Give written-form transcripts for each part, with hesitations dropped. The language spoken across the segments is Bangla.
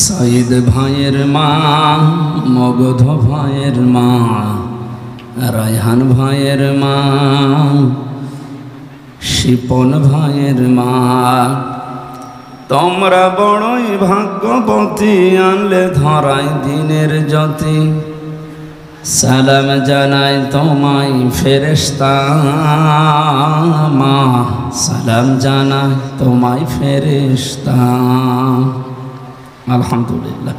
সাইদ ভাইয়ের মা, মগধ ভাইয়ের মা, রায়হান ভাইয়ের মা, শিপন ভাইয়ের মা, তোমরা বড়ই ভাগ্যবতী, আনলে ধরাই দিনের জ্যোতি। সালাম জানাই তোমায় ফেরেশতা মা, সালাম জানাই তোমায় ফেরেশতা। আলহামদুলিল্লাহ।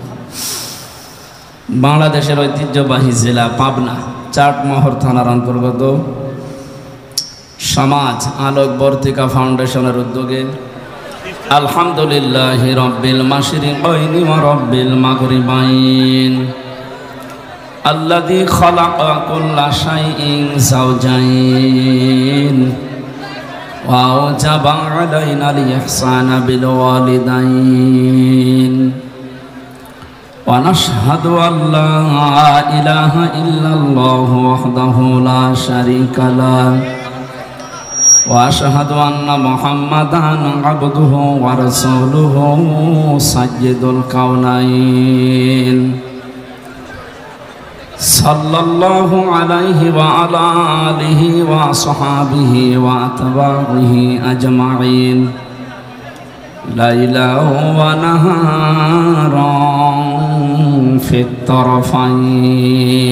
বাংলাদেশের ঐতিহ্যবাহী জেলা পাবনা চাটমোহর থানার অন্তর্গত সমাজ আলোক বর্তিকা ফাউন্ডেশনের উদ্যোগে আলহামদুলিল্লাহ রব্বিল মাশরিকাইনি ওয়া রব্বিল মাগরিবাইন আল্লাযী খালাকা কুল্লা শাইইন যাওজাইন ওয়া আওজাবা আলাইনাল ইহসানা বিল ওয়ালিদাইন ওয়া নাশহাদু আল্লা ইলাহা ইল্লাল্লাহু ওয়াহদাহু লা শারীকা লাহু ওয়া আশহাদু আন্না মুহাম্মাদান আবদুহু ওয়া রাসূলুহু সাইয়্যিদুল কাওনাইন সাল্লাল্লাহু আলাইহি ওয়া আলা আলিহি ওয়া আসহাবিহি ওয়া আতবাইহি আজমাইন লাইলা ওয়া নাহারান ফিত তারফাইন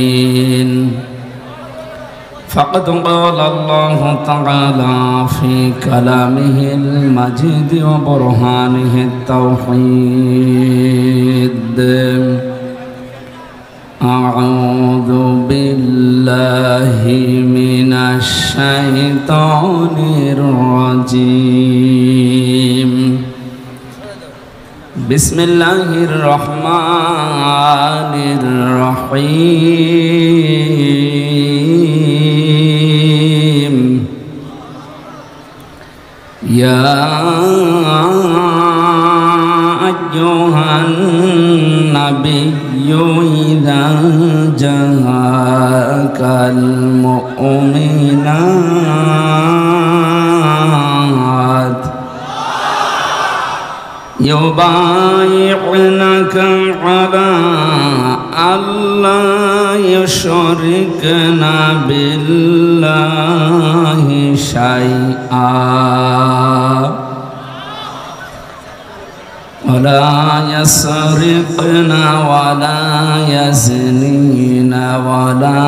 فقد قال الله تعالى في كلامه المجيد وبرهانه التوحيد أعوذ بالله من الشيطان الرجيم بسم الله الرحمن الرحيم يا أيها النبي إذا جاءك المؤمنات يبايعنك على ألا يشركن بالله شيئا ولا يسرقن ولا يزنين ولا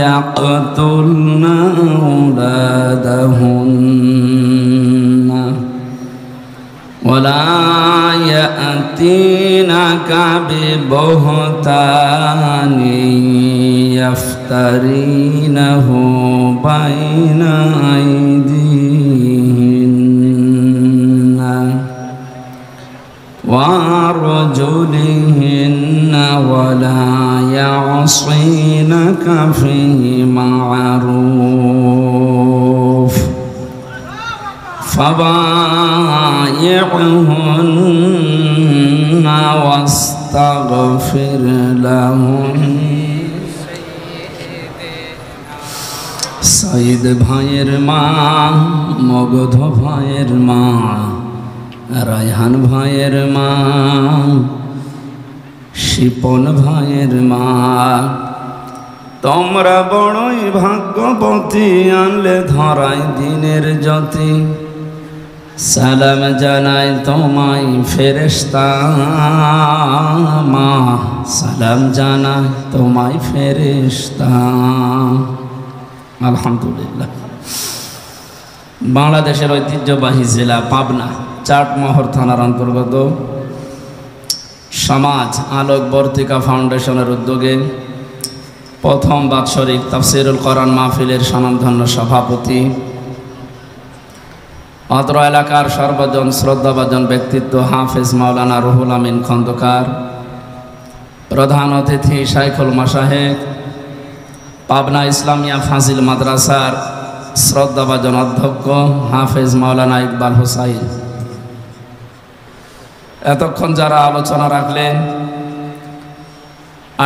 يقتلن أولادهن ولا يأتينك ببهتان يفترينه بين أيديهن وأرجلهن ولا يعصينك في معروف فبايعهن واستغفر لهن সাইদ ভাইয়ের মা, মগধ ভাইয়ের মা, রায়হান ভাইয়ের মা, শিপন ভাইয়ের মা, তোমরা বড়ই ভাগ্যবতী, আনলে ধরাই দিনের জ্যোতি। সালাম জানাই তোমায় ফেরেশতা মা, সালাম জানাই তোমায় ফেরেশতা। আলহামদুলিল্লাহ। বাংলাদেশের ঐতিহ্যবাহী জেলা পাবনা চাটমোহর থানার অন্তর্গত সমাজ আলোক বর্তিকা ফাউন্ডেশনের উদ্যোগে প্রথম বাৎসরিক তাফসিরুল কোরআন মাহফিলের স্বনামধন্য সভাপতি, অত্র এলাকার সর্বজন শ্রদ্ধাভাজন ব্যক্তিত্ব হাফেজ মাওলানা রুহুল আমিন খন্দকার, প্রধান অতিথি শাইখুল মাশায়েখ, পাবনা ইসলামিয়া ফাজিল মাদ্রাসার শ্রদ্ধাভাজন অধ্যক্ষ হাফেজ মাওলানা ইকবাল হুসাইন, এতক্ষণ যারা আলোচনা রাখলেন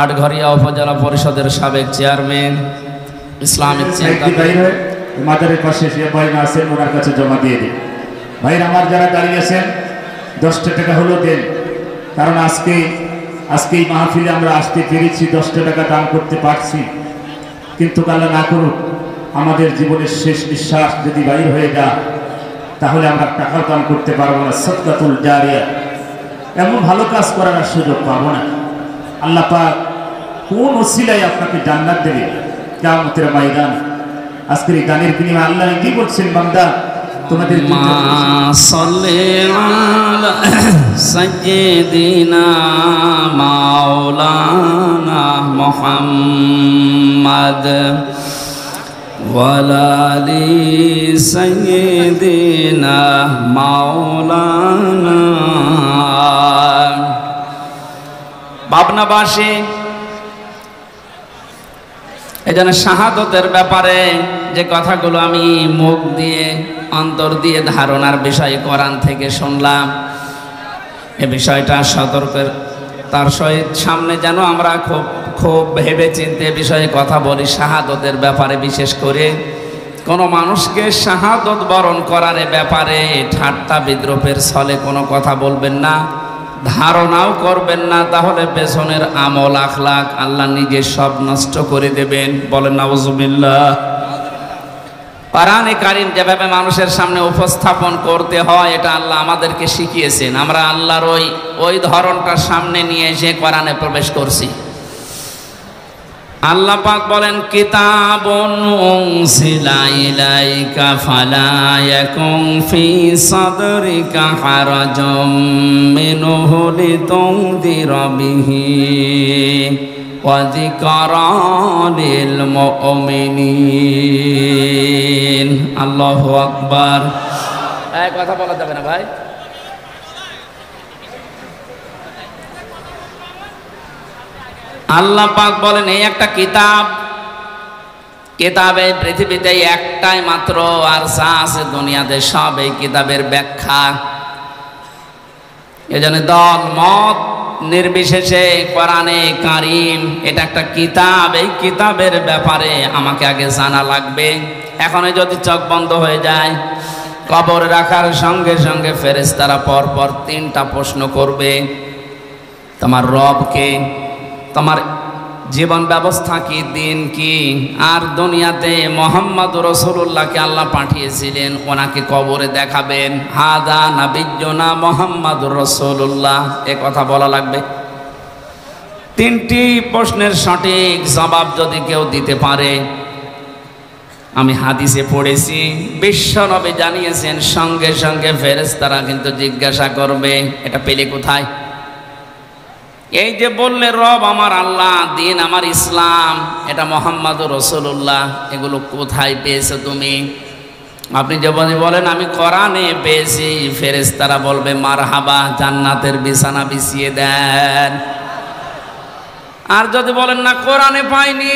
আটঘরিয়া উপজেলা পরিষদের সাবেক চেয়ারম্যান, ইসলামিক চিন্তাবিদ, মাদারের পাশে যে ভাইরা আছেন ওনার কাছে জমা দিয়ে দিন। ভাইরা আমার যারা দাঁড়িয়ে আছেন 10টা টাকা হলো দেন, কারণ আজকে এই মাহফিলে আমরা আসতে পেরেছি, 10টা টাকা দান করতে পারছি, কিন্তু আল্লাহ না করুক আমাদের জীবনের শেষ নিঃশ্বাস যদি বাইর হয়ে যায় তাহলে আমরা টাকা দান করতে পারবো না। সদকাতুল জারিয়া, এমন ভালো কাজ করার সুযোগ পাবো না। আল্লাহ পাক কোন ওসিলায় আপনাকে জান্নাত দেবে কিয়ামতের ময়দান। আজকের এই গানের বিনিময়ে আল্লাহ কি বলছেন, বান্দা তোমাদের সাইয়্যিদিনা মাওলানা মুহাম্মদ ওয়ালালি সাইয়্যিদিনা মাওলানা। পাবনাবাসী এই জন্য শাহাদতের ব্যাপারে যে কথাগুলো আমি মুখ দিয়ে অন্তর দিয়ে ধারণার বিষয় কোরআন থেকে শুনলাম, এ বিষয়টা সতর্কের তার সহিত সামনে যেন আমরা খুব ভেবে চিন্তে বিষয়ে কথা বলি। শাহাদতের ব্যাপারে বিশেষ করে কোনো মানুষকে শাহাদত বরণ করার ব্যাপারে ঠাট্টা বিদ্রুপের ছলে কোনো কথা বলবেন না, ধারণাও করবেন না, তাহলে পেছনের আমল আখলাক আল্লাহ নিজে সব নষ্ট করে দেবেন। বলেন নাউজুবিল্লাহ। কোরআনে কারীম যেভাবে মানুষের সামনে উপস্থাপন করতে হয় এটা আল্লাহ আমাদেরকে শিখিয়েছেন। আমরা আল্লাহর ওই ধরনটার সামনে নিয়ে এসে কোরআনে প্রবেশ করছি। আল্লাহ পাক বলেন, কিতাবুন উনজিলা ইলাইকা ফালা ইয়াকুন ফি সাদরিকা হারাজুম মিনহু লিতুনদিরা বিহি ওয়া যিকরা লিল মুমিনিন। আল্লাহু আকবার। এই কথা বলা যাবে না ভাই। আল্লাহ পাক বলেন, এই একটা কিতাবে পৃথিবীতে একটাই মাত্র, আর যা আছে দুনিয়াতে সব এই কিতাবের ব্যাখ্যা। এজন্য দল মত নির্বিশেষে কোরআনে কারীম এটা একটা কিতাব। এই কিতাবের ব্যাপারে আমাকে আগে জানা লাগবে। এখন যদি চোখ বন্ধ হয়ে যায়, কবর রাখার সঙ্গে সঙ্গে ফেরেশতারা পরপর 3টা প্রশ্ন করবে, তোমার রব কে, তোমার জীবন ব্যবস্থা কি, দিন কি, আর দুনিয়াতে মুহাম্মদ রাসূলুল্লাহকে আল্লাহ পাঠিয়েছিলেন, ওনাকে কবরে দেখাবেন। হাদা নাবিয়্যুনা মুহাম্মাদুর রাসূলুল্লাহ, এ কথা বলা লাগবে। 3টি প্রশ্নের সঠিক জবাব যদি কেউ দিতে পারে, আমি হাদিসে পড়েছি বিশ্বনবী জানিয়েছেন সঙ্গে সঙ্গে ফেরেশতারা কিন্তু জিজ্ঞাসা করবে, এটা পেলে কোথায়? এই যে বললে রব আমার আল্লাহ, দিন আমার ইসলাম, এটা মুহাম্মাদুর রাসূলুল্লাহ, এগুলো কোথায় পেয়েছো তুমি? আপনি যদি বলেন আমি কোরআনে পেয়েছি, ফেরেশতারা বলবে মারহাবা, জান্নাতের বিছানা বিছিয়ে দেন। আর যদি বলেন না কোরআনে পাইনি,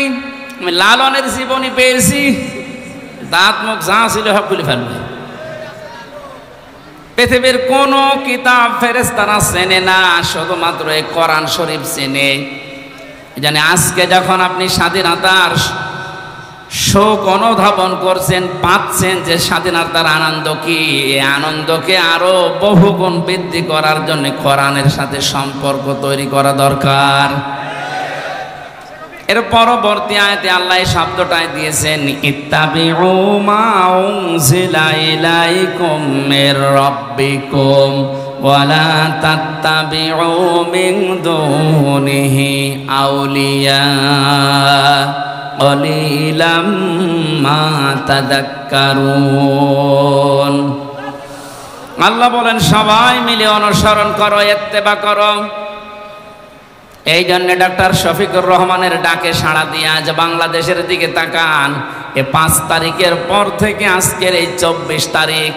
আমি লালনের জীবনী পেয়েছি, দাঁত মুখ যা ছিল সব খুলে ফেলবে। পৃথিবীর কোন কিতাব ফেরেশতারা চেনে না, শুধুমাত্র এই কোরআন শরীফ চেনে। জানে আজকে যখন আপনি স্বাধীনতার শোক অনুধাবন করছেন, পাচ্ছেন যে স্বাধীনতার আনন্দ কি, এই আনন্দকে আরো বহুগুণ বৃদ্ধি করার জন্য কোরআনের সাথে সম্পর্ক তৈরি করা দরকার। এর পরবর্তী আয়াতে আল্লাহ এই শব্দটাই দিয়েছেন, ইত্তাবিউ মা উনজিলা ইলাইকুম মির রাব্বিকুম ওয়া লা তাত্তাবিউ মিন দুনিহি আউলিয়া কলিলাম মা তাযাক্কারুন। আল্লাহ বলেন সবাই মিলে অনুসরণ করো, ইত্তেবা করো। এই জন্য ডক্টর শফিকুর রহমানের ডাকে সাড়া দিয়ে আজ বাংলাদেশের দিকে তাকান। এই 5 তারিখের পর থেকে আজকের এই 24 তারিখ,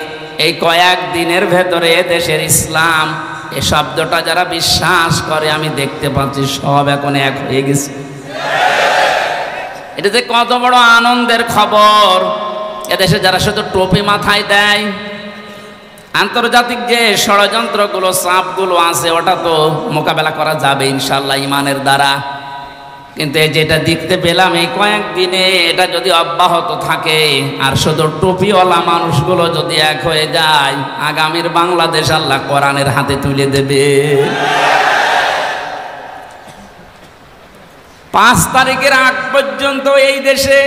এই কয়েক দিনের ভেতরে দেশের ইসলাম এই শব্দটা যারা বিশ্বাস করে আমি দেখতে পাচ্ছি সব এখন এক হয়ে গেছে। এটা যে কত বড় আনন্দের খবর। এদেশে যারা শুধু টুপি মাথায় দেয়, আন্তর্জাতিক যে ষড়যন্ত্রগুলো চাপগুলো আছে ওটা তো মোকাবেলা করা যাবে ইনশাল্লাহ ইমানের দ্বারা, কিন্তু যেটা দেখতে পেলাম এই কয়েকদিনে, এটা যদি অব্যাহত থাকে আর শুধু টুপিওয়ালা মানুষগুলো যদি এক হয়ে যায়, আগামীর বাংলাদেশ আল্লাহ কোরআনের হাতে তুলে দেবে। 5 তারিখের আগ পর্যন্ত এই দেশে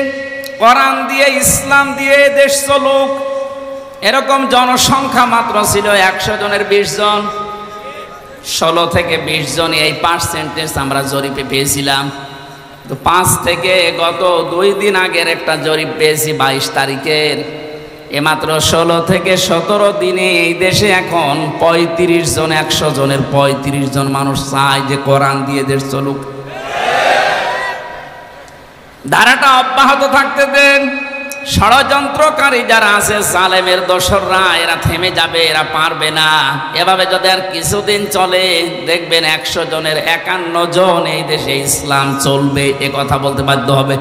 কোরআন দিয়ে, ইসলাম দিয়ে দেশ চলুক, এরকম জনসংখ্যা মাত্র ছিল 100 জনের 20 জন। 16 থেকে 20 জন, এই পার্সেন্টেজ আমরা জরিপে পেয়েছিলাম। তো 5 থেকে গত 2 দিন আগের একটা জরিপ পেয়েছি 22 তারিখের, এমাত্র 16 থেকে 17 দিনে এই দেশে এখন 35 জন, 100 জনের 35 জন মানুষ চায় যে কোরআন দিয়ে দেশ চলুক। ধারাটা অব্যাহত থাকতে দেন। ষড়যন্ত্রকারী যারা আছে, জালেমের দোসররা, এরা থেমে যাবে, এরা পারবে না। এভাবে যদি আর কিছুদিন চলে, দেখবেন 100 জনের 51 জন এই দেশে ইসলাম চলবে, এ কথা বলতে বাধ্য হবে।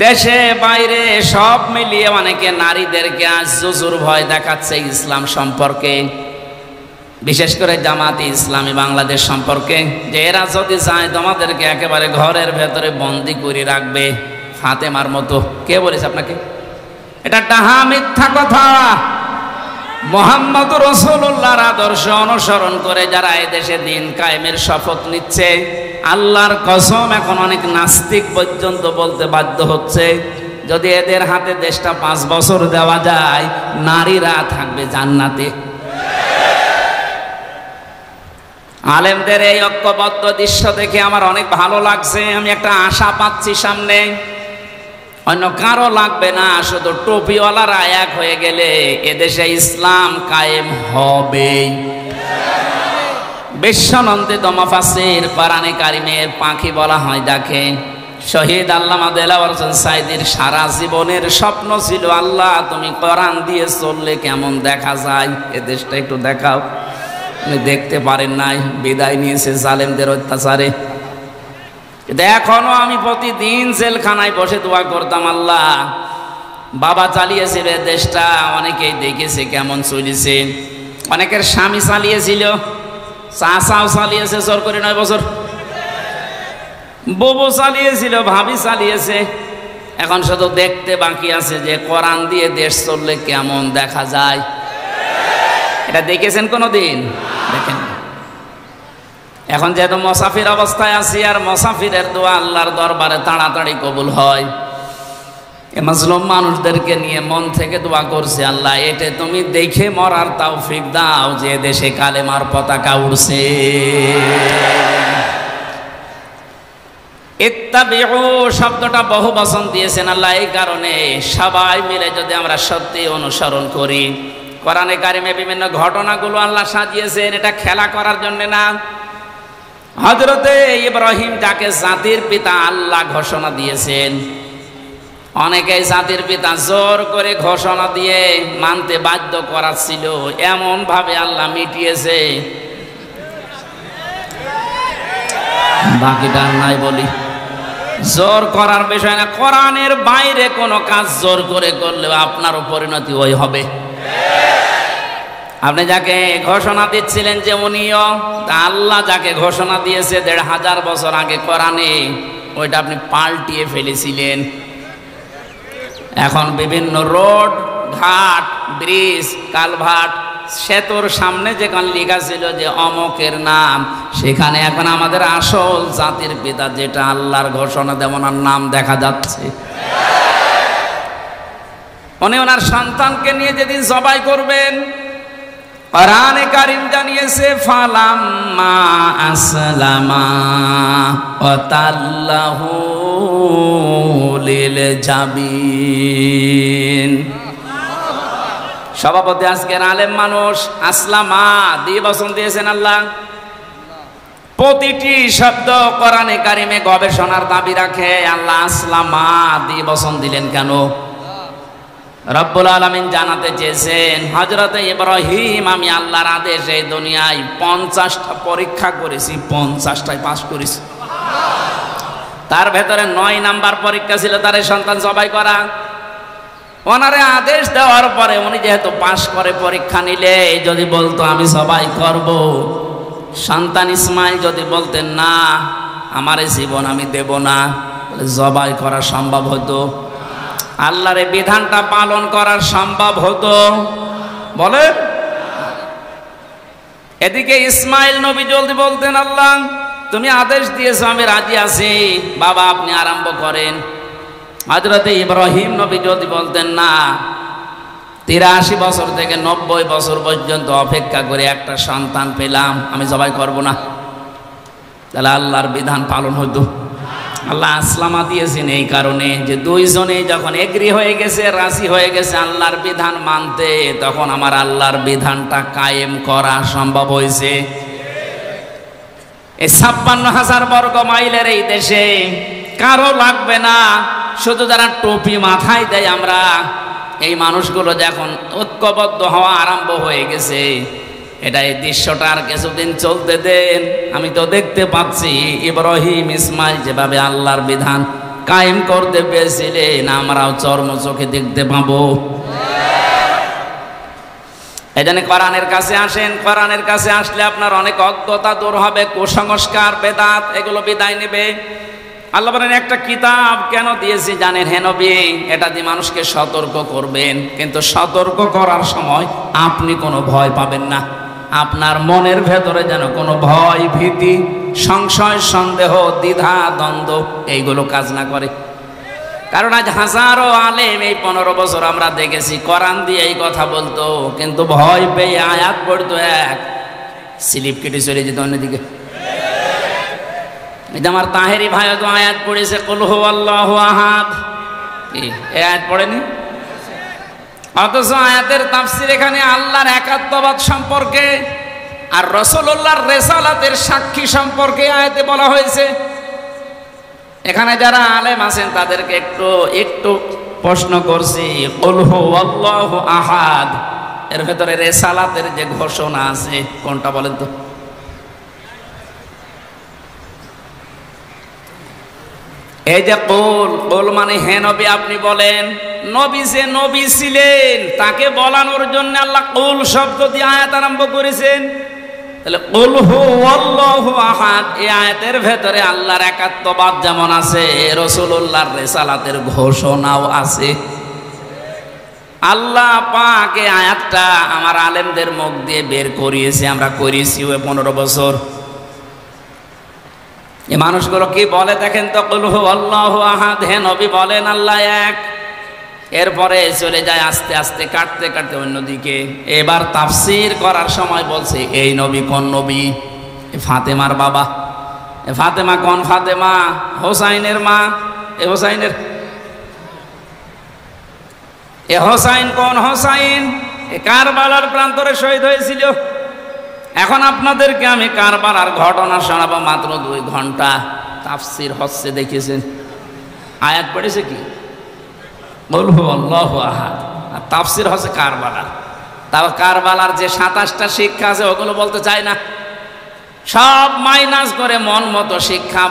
দেশে বাইরে সব মিলিয়ে অনেকে নারীদেরকে আজ জুজুর ভয় দেখাচ্ছে ইসলাম সম্পর্কে, বিশেষ করে জামাতে ইসলামী বাংলাদেশ সম্পর্কে, যে এরা যদি চায় তোমাদেরকে একেবারে ঘরের ভেতরে বন্দি করে রাখবে, ফাতেমার মতো। কে বলেছে আপনাকে? এটা ডাহা মিথ্যা কথা। মুহাম্মদ রাসূলুল্লাহর আদর্শ অনুসরণ করে যারা এদেশে দিন কায়েমের শপথ নিচ্ছে, আল্লাহর কসম এখন অনেক নাস্তিক পর্যন্ত বলতে বাধ্য হচ্ছে, যদি এদের হাতে দেশটা 5 বছর দেওয়া যায়, নারীরা থাকবে জান্নাতে। আলেমদের এই ঐক্যবদ্ধ দৃশ্য দেখে আমার অনেক ভালো লাগছে। আমি একটা আশা পাচ্ছি সামনে, অন্য কারো লাগবে না, শুধু টুপিওয়ালারা এক হয়ে গেলে এদেশে ইসলাম কায়েম হবে। বিশ্বনন্দিত মুফাসসির কোরআনে কারিমের পাখি বলা হয় যাকে, শহীদ আল্লামা দেলাওয়ার হোসেন সাঈদীর সারা জীবনের স্বপ্ন ছিল, আল্লাহ তুমি কোরআন দিয়ে চললে কেমন দেখা যায়, এ দেশটা একটু দেখাও। উনি দেখতে পারেন নাই, বিদায় নিয়েছে জালেমদের অত্যাচারে। এখনো আমি প্রতিদিন জেলখানায় বসে দোয়া করতাম, আল্লাহ বাবা চালিয়েছিল দেশটা, অনেকেই দেখেছে কেমন চলেছে, অনেকের স্বামী চালিয়েছিল, চাচাও চালিয়েছে জোর করে 9 বছর, বউ চালিয়েছিল, ভাবি চালিয়েছে, এখন শুধু দেখতে বাকি আছে যে কোরআন দিয়ে দেশ চললে কেমন দেখা যায়। এটা দেখেছেন কোনোদিন? দেখেন। এখন যেহেতু মুসাফির অবস্থায় আছি, আর মুসাফিরের দোয়া আল্লাহর দরবারে তাড়াতাড়ি কবুল হয়, এ মাজলুম মানুষদেরকে নিয়ে মন থেকে দোয়া করছি, আল্লাহ এতে তুমি দেখে মরার তৌফিক দাও যে দেশে কালেমার পতাকা উড়ছে। ইত্তাবিউ শব্দটা বহু বচন দিয়েছেন আল্লাহ এই কারণে, সবাই মিলে যদি আমরা সত্যি অনুসরণ করি। কোরআনে কারিমে বিভিন্ন ঘটনাগুলো আল্লাহ সাজিয়েছেন, এটা খেলা করার জন্য না। হযরতে ইব্রাহিম যাকে জাতির পিতা আল্লাহ ঘোষণা দিয়েছেন, অনেকেই জাতির পিতা জোর করে ঘোষণা দিয়ে মানতে বাধ্য করাচ্ছিল, এমন ভাবে আল্লাহ মিটিয়েছে, বাকিটা নাই বলি। জোর করার বিষয় না, কোরআনের বাইরে কোনো কাজ জোর করে করলেও আপনারও পরিণতি ওই হবে। আপনি যাকে ঘোষণা দিচ্ছিলেন যে উনিও, তা আল্লাহ যাকে ঘোষণা দিয়েছে 1500 বছর আগে কোরআনে, ওইটা আপনি পাল্টিয়ে ফেলেছিলেন। এখন বিভিন্ন রোড, ঘাট, ব্রিজ, কালভার্ট, সেতুর সামনে যেখানে লেখা ছিল যে অমকের নাম, সেখানে এখন আমাদের আসল জাতির পিতা যেটা আল্লাহর ঘোষণা দেওয়ার নাম দেখা যাচ্ছে। উনি ওনার সন্তানকে নিয়ে যেদিন জবাই করবেন, কোরআনে কারীম জানিয়েছে ফালাম্মা আসলামা ওয়া তাল্লাহু লিল জাবিন। সভাপতি আজকের আলেম মানুষ, আসলামা দিয়ে বচন দিয়েছেন আল্লাহ। প্রতিটি শব্দ কোরআনে কারিমে গবেষণার দাবি রাখে। আল্লাহ আসলামা দিয়ে বচন দিলেন কেন? রব্বুল আলামিন জানাতে চেয়েছেন, হযরতে ইব্রাহিম আমি আল্লাহর আদেশে এই দুনিয়ায় 50টা পরীক্ষা করেছি, 50টায় পাস করেছি। তার ভেতরে 9 নাম্বার পরীক্ষা ছিল তার সন্তান জবাই করা। ওনারে আদেশ দেওয়ার পরে উনি যেহেতু পাস করে পরীক্ষা নিলে, যদি বলতো আমি জবাই করব, সন্তান ইসমাইল যদি বলতেন না আমার এই জীবন আমি দেব না, জবাই করা সম্ভব হতো? আল্লাহর এই বিধানটা পালন করার সম্ভব হতো? বলেন। এদিকে ইসমাইল নবী জলদি বলতেন আল্লাহ তুমি আদেশ দিয়েছো আমি রাজি আছি, বাবা আপনি আরম্ভ করেন। হযরত ইব্রাহিম নবী যদি বলতেন না 83 বছর থেকে 90 বছর পর্যন্ত অপেক্ষা করে একটা সন্তান পেলাম, আমি জবাই করব না, তাহলে আল্লাহর বিধান পালন হতো? আল্লাহ আসলামা দিয়েছেন এই কারণে যে দুইজনেই যখন এগ্রি হয়ে গেছে, রাজি হয়ে গেছে আল্লাহর বিধান মানতে, তখন আমার আল্লাহর বিধানটা কায়েম করা সম্ভব হয়েছে। এই 56,000 বর্গ মাইলের এই দেশে কারো লাগবে না, শুধু যারা টুপি মাথায় দেয় আমরা এই মানুষগুলো যখন ঐক্যবদ্ধ হওয়া আরম্ভ হয়ে গেছে, এটা এই দৃশ্যটা আর কিছুদিন চলতে দেন। আমি তো দেখতে পাচ্ছি ইব্রাহিম ইসমাইল যেভাবে আল্লাহর বিধান কায়েম করতে পেরেছিলেন, আমরাও চর্ম চোখে দেখতে পাবো। এজন্য কোরআনের কাছে আসেন, কোরআনের কাছে আসলে আপনার অনেক অজ্ঞতা দূর হবে, কুসংস্কার বেদাত এগুলো বিদায় নেবে। আল্লাহ বলেন একটা কিতাব কেন দিয়েছি জানেন হে নবী, এটা দিয়ে মানুষকে সতর্ক করবেন, কিন্তু সতর্ক করার সময় আপনি কোনো ভয় পাবেন না। আপনার মনের ভেতরে যেন কোনো ভয় ভীতি সংশয় সন্দেহ দ্বিধা দ্বন্দ্ব এইগুলো কাজ না করে। কারণ আজ হাজারো আলেম এই 15 বছর আমরা দেখেছি কোরআন দিয়ে এই কথা বলতো, কিন্তু ভয় পেয়ে আয়াত পড়তো, এক স্লিপ কেটে চলে যেত অন্যদিকে। এই যে আমার তাহেরি ভাই তো আয়াত পড়েছে কুল হুয়াল্লাহু আহাদ, কি এই আয়াত পড়েনি? অথচ আয়াতের তাফসীর এখানে আল্লাহর একাত্মবাদ সম্পর্কে আর রাসূলুল্লাহর রিসালাতের সাক্ষী সম্পর্কে আয়াতে বলা হয়েছে। এখানে যারা আলেম আছেন তাদেরকে একটু প্রশ্ন করছি, কুল হুয়াল্লাহু আহাদ এর ভেতরে রিসালাতের যে ঘোষণা আছে কোনটা বলেন তো? এই যে কুল মানে হে নবী আপনি বলেন, নবী যে নবী ছিলেন তাকে বলানোর জন্য আল্লাহ কুল শব্দ দিয়ে আয়াত আরম্ভ করেছেন। তাহলে কুল হুয়াল্লাহু আহাদ এই আয়াতের ভেতরে আল্লাহর একাত্মবাদ যেমন আছে, রাসূলুল্লাহর রিসালাতের ঘোষণাও আছে। আল্লাহ পাক এই আয়াতটা আমার আলেমদের মুখ দিয়ে বের করিয়েছে, আমরা করিয়েছি 15 বছর। এই মানুষগুলো কি বলে দেখেন তো, কুল হুয়াল্লাহু আহাদ হে নবী বলেন আল্লাহ এক, এরপরে চলে যায় আস্তে আস্তে কাটতে কাটতে অন্যদিকে। এবার তাফসীর করার সময় বলছে এই নবী কোন নবী? ফাতেমার বাবা। ফাতেমা কোন ফাতেমা? হোসাইনের মা। এ হোসাইনের হোসাইন কোন হোসাইন? কারবালার প্রান্তরে শহীদ হয়েছিল। এখন আপনাদেরকে আমি কারবালার ঘটনা শোনাবো, মাত্র 2 ঘন্টা তাফসীর হচ্ছে দেখেছেন। আয়াত পড়েছে কি কুল হুয়াল্লাহু আহাদ, আর তাফসীর হচ্ছে কারবালার। তাও কারবালার যে 27টা শিক্ষা আছে ওগুলো বলতে চাই না, সব মাইনাস করে মন মতো শিক্ষা